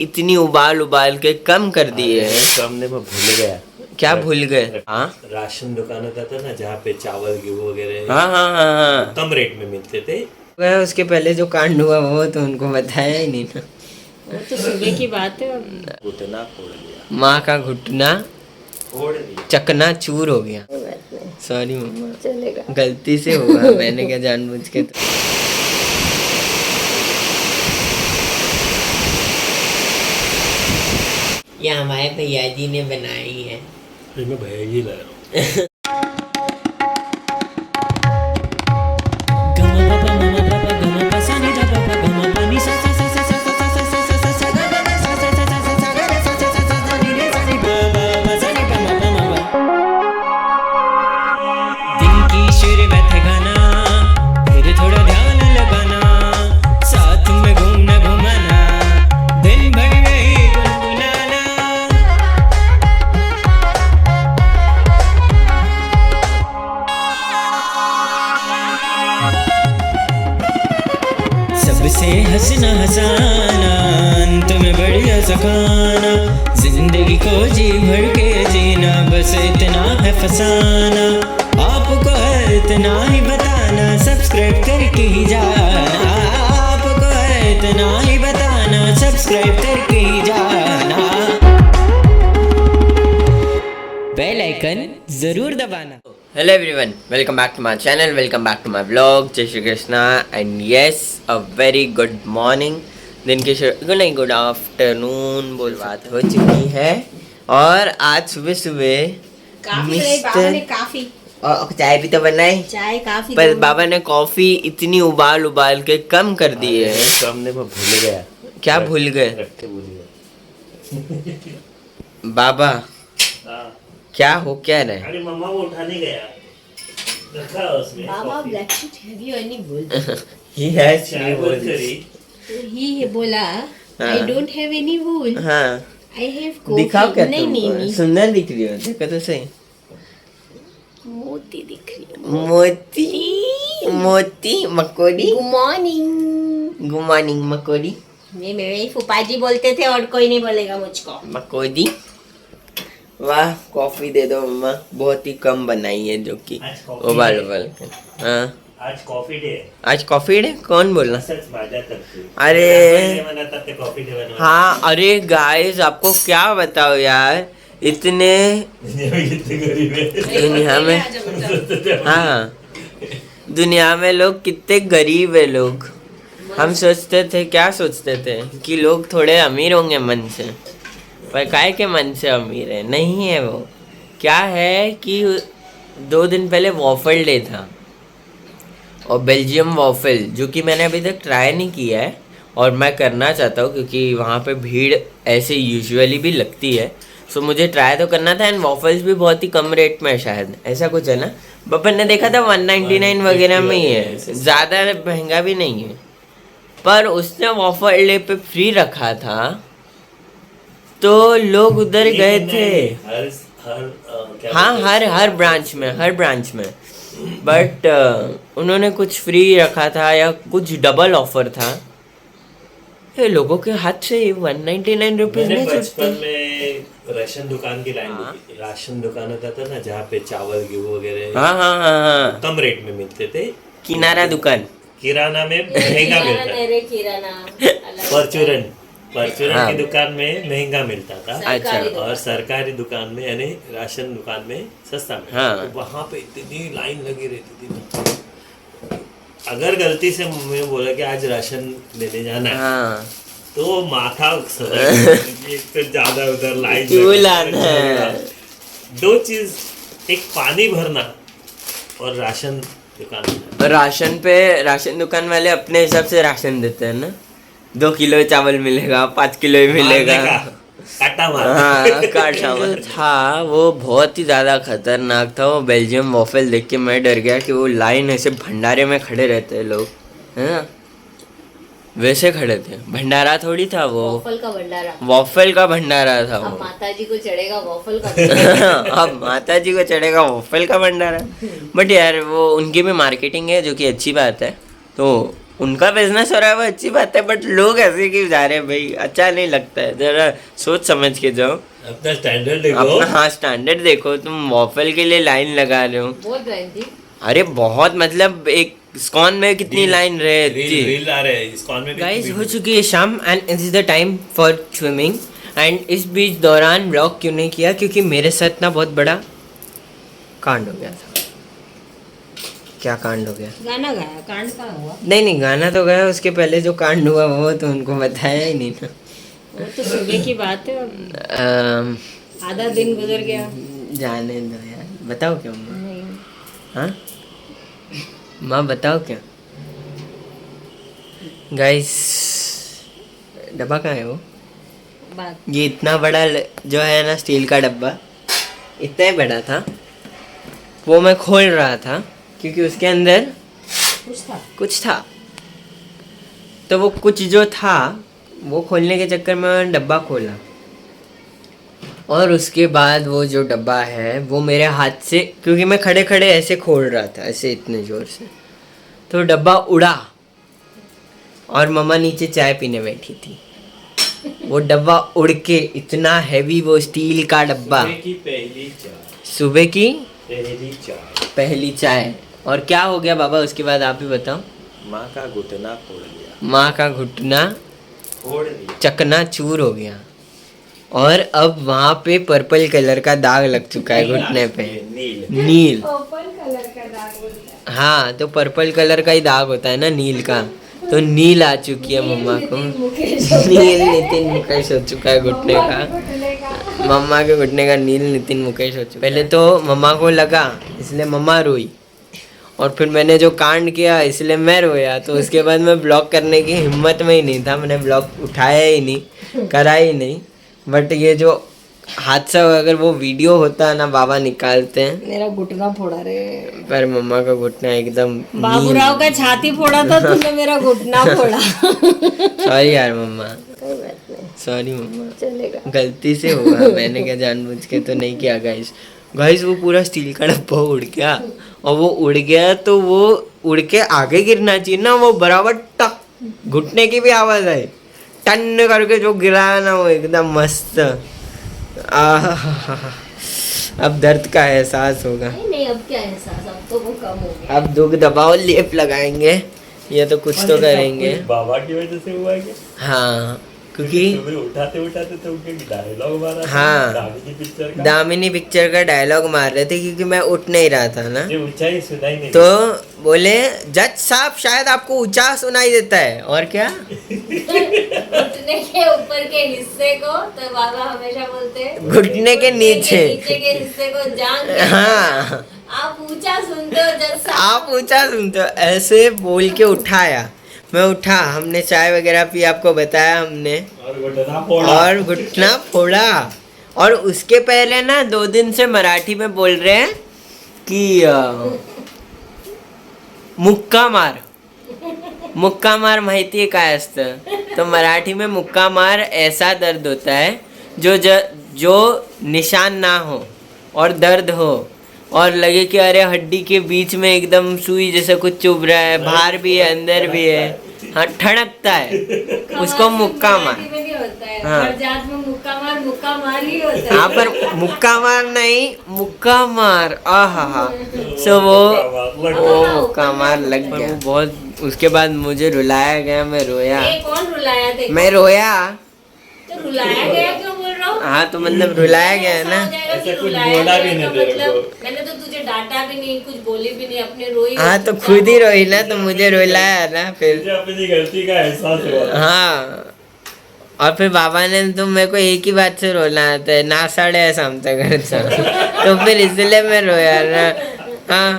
इतनी उबाल उबाल के कम कर दिए हैं। कम ने मैं भूल गया। क्या भूल गए? हाँ राशन दुकान होता था ना जहाँ पे चावल गेहूँ वगैरह हाँ हाँ हाँ हाँ। कम रेट में मिलते थे। वह उसके पहले जो कांड हुआ वो तो उनको बताया ही नहीं ना। वो तो सुबह की बात है। घुटना फोड़ दिया, माँ का घुटना फोड़ दिया। चकना चूर हो गया। सॉरी मम्मा, चलेगा। गलती से हुआ, मैंने क्या जानबूझ के। ये हमारे भैया जी ने बनाई है। मैं भैया जी ला रहा हूँ। सबसे हंसना हंसाना, अंत में बढ़िया सखाना, जिंदगी को जी भर के जीना, बस इतना है फसाना। आपको है इतना ही बताना, सब्सक्राइब करके ही जाना। आपको है इतना ही बताना, सब्सक्राइब करके ही जाना। बेल आइकन जरूर दबाना। Hello everyone, welcome back to my channel, welcome back to my blog. जय Shri Krishna and yes a very good morning. दिन की गुड नहीं, गुड आफ्टरनून बोल बात हो चुकी है। और आज सुबह सुबह बाबा ने काफी और चाय भी तो बनाई, चाय काफी पर बाबा ने कॉफी इतनी उबाल उबाल के कम कर दिए है। कम ने मैं भूल गया। क्या भूल गए रख के भूल गया। बाबा? हाँ। क्या हो क्या रहे? अरे मम्मा वो उठाने गया, रखा उसमें बाबा कॉफी। ब्लैक शीट हैवी और नहीं बोल। ही हैज चाय बंद करी। तो ही बोला आई डोंट हैव एनी वूल, हाँ आई हैव कॉफी। दिखाओ क्या नहीं नहीं तुमको? नहीं, सुंदर दिख रही हो, देखो तो सही। मोती दिख रही है। मोती मोती मकोड़ी। Good morning. गुड मॉर्निंग मकोड़ी। ये मेरे फूफा जी बोलते थे और कोई नहीं बोलेगा मुझको। मकोड़ी। वाह, कॉफी दे दो मम्मा, बहुत ही कम बनाई है जो कि आज कॉफी उबाल है। उबाल के। हाँ आज कॉफी डे है। आज कॉफी डे? कौन बोलना? सच मजा करते। अरे मनाता थे कॉफी डे बनवा। हाँ, अरे गाइस आपको क्या बताओ यार, इतने कितने गरीब है। दुनिया में, हाँ दुनिया में लोग कितने गरीब है लोग। हम सोचते थे, क्या सोचते थे कि लोग थोड़े अमीर होंगे मन से, पर काय के मन से अमीर है? नहीं है वो। क्या है कि 2 दिन पहले वॉफल डे था, और बेल्जियम वॉफल, जो कि मैंने अभी तक ट्राई नहीं किया है और मैं करना चाहता हूँ, क्योंकि वहाँ पे भीड़ ऐसे यूजुअली भी लगती है। सो मुझे ट्राई तो करना था। एंड वॉफल्स भी बहुत ही कम रेट में है, शायद ऐसा कुछ है ना। बपन ने देखा था 199 वगैरह में ही है, ज़्यादा महंगा भी नहीं है। पर उसने वॉफल डे पे फ्री रखा था, तो लोग उधर गए थे। हाँ हर ब्रांच में बट उन्होंने कुछ फ्री रखा था या कुछ डबल ऑफर था। ये लोगों के हाथ से 199 रुपीज मैंने नहीं बचपन छूटते। में राशन दुकान की लाइन हाँ। देखी थी। राशन दुकान होता था ना जहाँ पे चावल गेहूँ वगैरह हाँ कम रेट में मिलते थे। किनारा दुकान। किराना में महंगा मिलता था। मेरे किराना परचूरन हाँ। की दुकान में महंगा मिलता था। अच्छा। और सरकारी दुकान में यानी राशन दुकान में सस्ता मिलता हाँ। था। तो वहाँ पे इतनी लाइन लगी रहती थी ना। अगर गलती से मम्मी बोला कि आज राशन लेने जाना है, हाँ तो माथा एक तो ज्यादा उधर लाइन क्यों लगी। लाना है? 2 चीज, एक पानी भरना और राशन दुकान। राशन दुकान वाले अपने हिसाब से राशन देते हैं ना। 2 किलो चावल मिलेगा, 5 किलो ही मिलेगा। काटा मार। हाँ काटा जो था वो बहुत ही ज़्यादा खतरनाक था। वो बेल्जियम वॉफल देख के मैं डर गया कि वो लाइन ऐसे भंडारे में खड़े रहते हैं लोग, है ना, वैसे खड़े थे। भंडारा थोड़ी था वो, वॉफल का भंडारा। वॉफल का भंडारा था अब वो। माता जी को चढ़ेगा वॉफल का भंडारा। अब माता जी को चढ़ेगा वॉफल का भंडारा। बट यार वो उनकी भी मार्केटिंग है, जो कि अच्छी बात है। तो उनका बिजनेस हो रहा है वो अच्छी बात है, बट लोग ऐसे क्यों जा रहे हैं भाई? अच्छा नहीं लगता है, जरा सोच समझ के जाओ। अपना स्टैंडर्ड देखो। अपना हाँ स्टैंडर्ड देखो। तुम वॉफल के लिए लाइन लगा रहे हो। बहुत लाइन थी। अरे बहुत, मतलब एक स्कॉन में कितनी लाइन रहती। रील आ रहे हैं इस्कॉन में भी। गाइस हो चुकी है शाम and it is the time for swimming. And इस बीच दौरान ब्लॉग क्यों नहीं किया? क्योंकि मेरे साथ ना बहुत बड़ा कांड हो गया था। क्या कांड हो गया? गाना गाया, कांड का हुआ। नहीं गाना तो गया, उसके पहले जो कांड हुआ वो तो उनको बताया ही नहीं ना। वो तो सुबह की बात है, आधा दिन गुजर गया। जाने दो यार, बताओ क्या माँ? नहीं। हाँ माँ बताओ क्या? गाइस डब्बा कहाँ है वो? बात ये इतना बड़ा जो है ना स्टील का डब्बा, इतना ही बड़ा था, वो मैं खोल रहा था क्योंकि उसके अंदर कुछ था। तो वो कुछ जो था वो खोलने के चक्कर में मैंने डब्बा खोला, और उसके बाद वो जो डब्बा है वो मेरे हाथ से, क्योंकि मैं खड़े खड़े ऐसे खोल रहा था ऐसे इतने ज़ोर से, तो डब्बा उड़ा और मम्मा नीचे चाय पीने बैठी थी। वो डब्बा उड़ के, इतना हैवी वो स्टील का डब्बा। सुबह की पहली चाय। और क्या हो गया बाबा उसके बाद? आप ही बताओ। माँ का घुटना फोड़ दिया। माँ का घुटना फोड़ दिया। चकना चूर हो गया, और अब वहाँ पे पर्पल कलर का दाग लग चुका है घुटने पे। नील हाँ, तो पर्पल कलर का ही दाग होता है ना नील का, तो नील आ चुकी है मम्मा को। नील नितिन मुकेश हो चुका है घुटने का। मम्मा के घुटने का नील नितिन मुकेश हो चुका। पहले तो मम्मा को लगा इसलिए मम्मा रोई, और फिर मैंने जो कांड किया इसलिए मैं रोया। तो उसके बाद मैं ब्लॉग करने की हिम्मत में ही नहीं था, मैंने ब्लॉग उठाया ही नहीं, करा ही नहीं। बट ये जो हादसा अगर वो वीडियो होता ना, बाबा निकालते हैं। मेरा घुटना फोड़ा रे। पर मम्मा का घुटना एकदम बाबूराव का छाती फोड़ा था, तूने मेरा घुटना फोड़ा। सॉरी यार मम्मा, कोई बात नहीं, सॉरी मम्मा, चलेगा। गलती से होगा, मैंने क्या जानबूझ के तो नहीं किया। गाइस वो पूरा स्टील का डब्बा उड़ गया, और वो उड़ गया तो वो उड़ के आगे गिरना चाहिए ना, वो बराबर टक, घुटने की भी आवाज आई, टन करके जो गिरा ना वो एकदम मस्त। अब दर्द का एहसास होगा। नहीं अब क्या एहसास, अब तो वो कम हो गया। अब दुख दबाओ लेप लगाएंगे, ये तो कुछ तो करेंगे। बाबा की वजह से हुआ क्या? हाँ क्योंकि उठाते उठाते तो उनके डायलॉग मारा। हाँ, दामिनी पिक्चर का। दामिनी पिक्चर का डायलॉग मार रहे थे, क्योंकि मैं उठ नहीं रहा था ना, ये ऊंचाई सुनाई नहीं। तो बोले जज साहब शायद आपको ऊंचा सुनाई देता है। और क्या? घुटने के ऊपर के हिस्से को तो बाबा हमेशा बोलते हैं घुटने के नीचे के हिस्से को जान। हाँ, आप ऊंचा सुनते हो जज साहब। आप ऊंचा सुनते हो, ऐसे बोल के उठाया। मैं उठा, हमने चाय वगैरह पी, आपको बताया हमने, और घुटना फोड़ा। और उसके पहले ना 2 दिन से मराठी में बोल रहे हैं कि मुक्का मार, मुक्का मार माहिती आहे काय असतं? तो मराठी में मुक्का मार ऐसा दर्द होता है जो निशान ना हो और दर्द हो, और लगे कि अरे हड्डी के बीच में एकदम सुई जैसा कुछ चुभ रहा है, बाहर भी है अंदर भी है, हाँ ठनकता है, उसको मुक्का मार। हाँ, हर जात में मुक्का मार ही होता है। हाँ पर मुक्का मार नहीं, मुक्का मार। आहा, सो वो मुक्का मार लग गया। वो बहुत, उसके बाद मुझे रुलाया गया, मैं रोया। कौन रुलाया थे? मैं रोया। तो रुलाया गया क्यों बोल रहा हूँ? हाँ तो मतलब रुलाया गया ना। ऐसा कुछ बोला भी नहीं तेरे को। मैंने तो तुझे डांटा भी नहीं, कुछ बोली भी नहीं, अपने रोई। हाँ तो खुद ही रोई ना, तो मुझे रुलाया ना फिर। मुझे अपनी गलती का एहसास हुआ। हाँ, और फिर बाबा ने तो मेरे को एक ही बात से रोना आता है, नासाड़े ऐसा आमचा घरचा। तो फिर इसलिए मैं रोया ना। हाँ,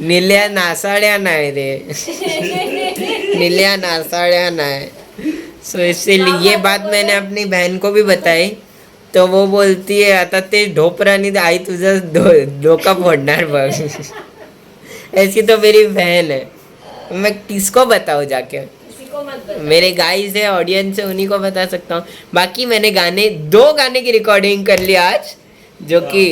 निल्या नासाड्या नाही रे, निल्या नासाड्या नाही। सो इसीलिए ये बात मैंने अपनी बहन को भी बताई, तो वो बोलती है आता ते ढोपरानी आई तुझा डोका फोड़णार बघ। ऐसी तो मेरी बहन है, मैं किसको बताऊँ जाके? मेरे गाइस है, ऑडियंस है, उन्हीं को बता सकता हूँ। बाकी मैंने 2 गाने की रिकॉर्डिंग कर ली आज, जो कि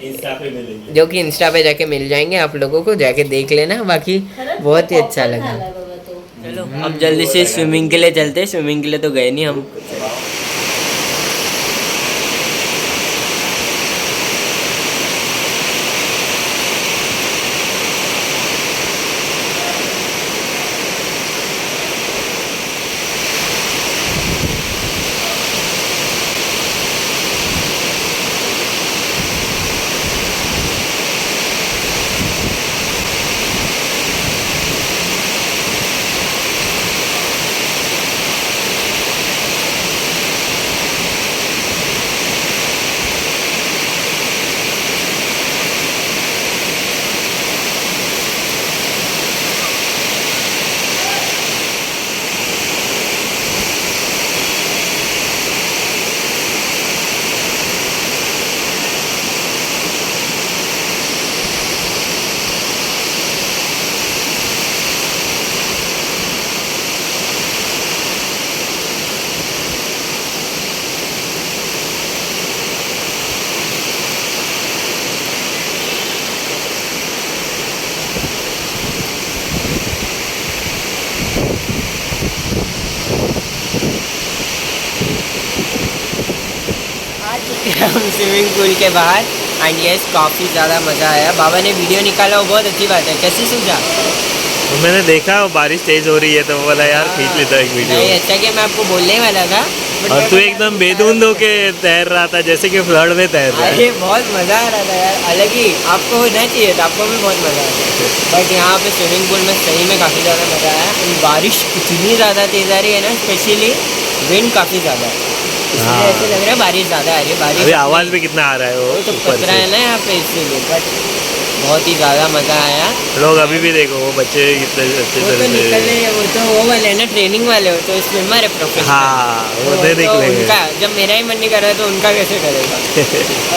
इंस्टा पे जाके मिल जाएंगे, आप लोगों को जाके देख लेना। बाकी बहुत ही अच्छा लगा। अब जल्दी से स्विमिंग के लिए चलते। स्विमिंग के लिए तो गए नहीं हम। हम स्विमिंग पूल के बाहर एंड यस काफ़ी ज़्यादा मज़ा आया। बाबा ने वीडियो निकाला, वो बहुत अच्छी बात है। कैसी सूझा? तो मैंने देखा वो बारिश तेज हो रही है तो बोला यार खींच लेता एक वीडियो। नहीं, अच्छा कि मैं आपको बोलने वाला था। और तू एकदम बेधुंद होके तैर रहा था जैसे कि फ्लड में तैर रहा है। अरे बहुत मज़ा आ रहा था यार, अलग ही। आपको होना चाहिए था, आपको भी बहुत मज़ा आया। बट यहाँ पे स्विमिंग पूल में सही में काफ़ी ज़्यादा मज़ा आया। बारिश इतनी ज़्यादा तेज़ आ रही है ना, स्पेशली विंड काफ़ी ज़्यादा है, इसलिए ऐसे लग रहा है बारिश ज़्यादा आ रही है। बारिश अभी आवाज़ भी कितना आ रहा है वो तो पतरा है ना यहाँ पे, इसीलिए। बट बहुत ही ज़्यादा मज़ा आया। लोग अभी भी देखो वो बच्चे कितने अच्छे वो तो निकल रहे हैं, वो तो वो वाले हैं ना, ट्रेनिंग वाले हो तो स्विमर है प्रोफेशनल। हाँ वो तो देख लेंगे। उनका जब मेरा ही मन नहीं कर रहा है तो उनका कैसे करेगा।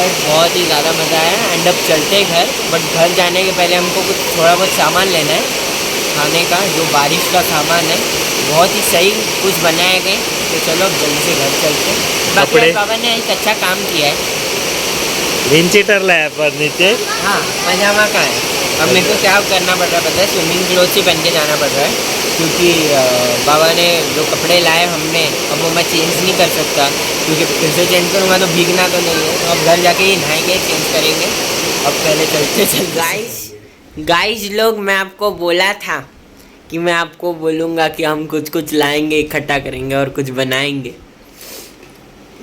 और बहुत ही ज़्यादा मज़ा आया। एंड अब चलते घर, बट घर जाने के पहले हमको कुछ थोड़ा बहुत सामान लेना है खाने का, जो बारिश का सामान है। बहुत ही सही कुछ बनाए गए, तो चलो अब जल्दी से घर चलते हैं। बाकी कपड़े? आज बाबा ने एक अच्छा काम किया है। विंचीटर लाया पर नीचे। हाँ, पजामा का है। अब मेरे को क्या करना पड़ रहा है पता है, स्विमिंग क्लोथ्स ही पहन के जाना पड़ रहा है, क्योंकि बाबा ने जो कपड़े लाए हमने, अब वो मैं चेंज नहीं कर सकता, क्योंकि फिर से चेंज करूँगा तो भीगना तो नहीं है। तो अब घर जाके ही नहाएंगे, चेंज करेंगे। अब पहले चलते गाइस लोग, मैं आपको बोला था कि मैं आपको बोलूँगा कि हम कुछ लाएंगे, इकट्ठा करेंगे और कुछ बनाएंगे।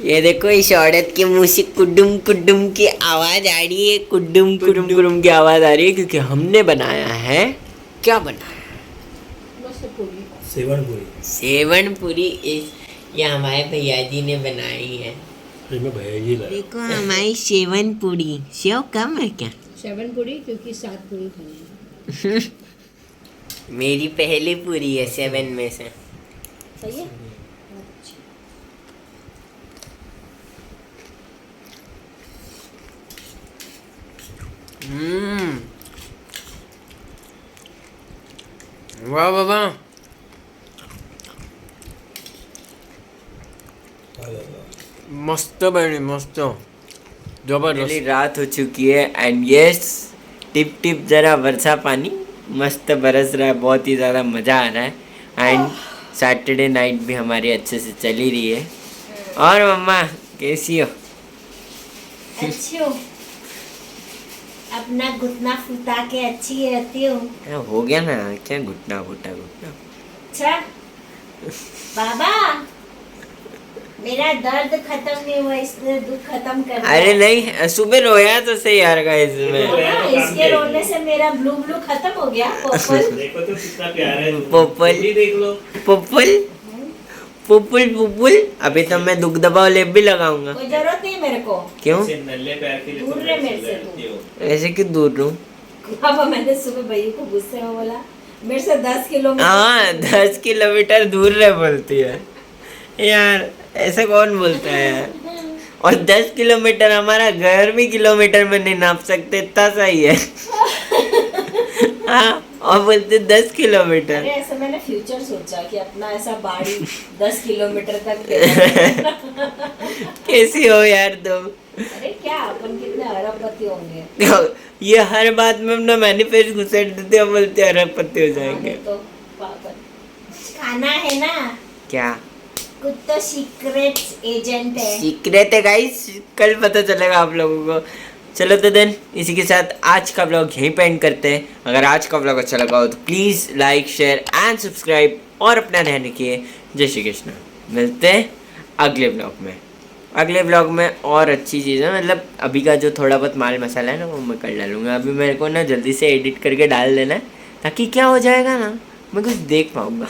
ये देखो, इस औरत के मुंह से कुडुम कुडुम की आवाज़ आ रही है, कुडुम कुडुम कुडुम की आवाज़ आ रही है, क्योंकि हमने बनाया है। क्या बनाया है? सेवन पूरी। ये हमारे भैया जी ने बनाई है। देखो हमारी सेवन पूरी। सेव कम है क्या? 7 पूरी, क्योंकि 7 पूरी खानी है। मेरी पहली पूरी है 7 में से। सही है। वाह बाबा, मस्त बनी, मस्त जबरदस्त। रात हो चुकी है एंड यस, टिप टिप जरा वर्षा पानी मस्त बरस रहा है। बहुत ही ज़्यादा मज़ा आ रहा है। एंड सैटरडे नाइट भी हमारी अच्छे से चली रही है। और मम्मा कैसी हो? अच्छी हो, अपना घुटना फुटा के अच्छी रहती हूँ। हो गया ना, क्या घुटना फूटा घुटना। अच्छा बाबा, मेरा दर्द खत्म नहीं हुआ, इसलिए दुख खत्म कर दिया। अरे नहीं, सुबह रोया तो सही यार का इसमें। हाँ, इसके रोने से मेरा ब्लू ब्लू खत्म हो गया। पर्पल देखो तो कितना प्यारा है। पोपल देख लो। पुपुल पुपुल पुपुल। अभी तो मैं दुख दबाव लेप भी लगाऊंगा। कोई जरूरत नहीं मेरे को। क्यों? नल्ले पैर के लिए दूर रहे मेरे से तू। ऐसे क्यों दूर रहूं? पापा, मैंने सुबह भैया को गुस्से में बोला मेरे से 10 किलोमीटर। हाँ, 10 किलोमीटर दूर रह बोलती है यार, ऐसे कौन बोलता है यार? और 10 किलोमीटर हमारा घर भी किलोमीटर में नहीं नाप सकते, इतना सही है। हाँ, और बोलते 10 किलोमीटर। अरे ऐसा मैंने फ्यूचर सोचा कि अपना ऐसा बाड़ी 10 किलोमीटर तक देना। कैसी हो यार तुम? अरे क्या, अपन कितने अरबपति होंगे। ये हर बात में अपना मैनिफेस्ट घुसेट देते हो, बोलते अरबपति हो जाएंगे। तो पागल। खाना है ना, क्या कुछ तो सीक्रेट एजेंट है। सीक्रेट है गाइस, कल पता चलेगा आप लोगों को। चलो तो देन इसी के साथ आज का ब्लॉग यहीं पे एंड करते हैं। अगर आज का ब्लॉग अच्छा लगा हो तो please like share and subscribe और अपना ध्यान रखिए। जय श्री कृष्ण। मिलते हैं अगले ब्लॉग में। अगले ब्लॉग में और अच्छी चीज़ें, मतलब अभी का जो थोड़ा बहुत माल मसाला है ना वो मैं कर डालूँगा। अभी मेरे को ना जल्दी से एडिट करके डाल देना है ताकि क्या हो जाएगा ना, मैं कुछ देख पाऊँगा।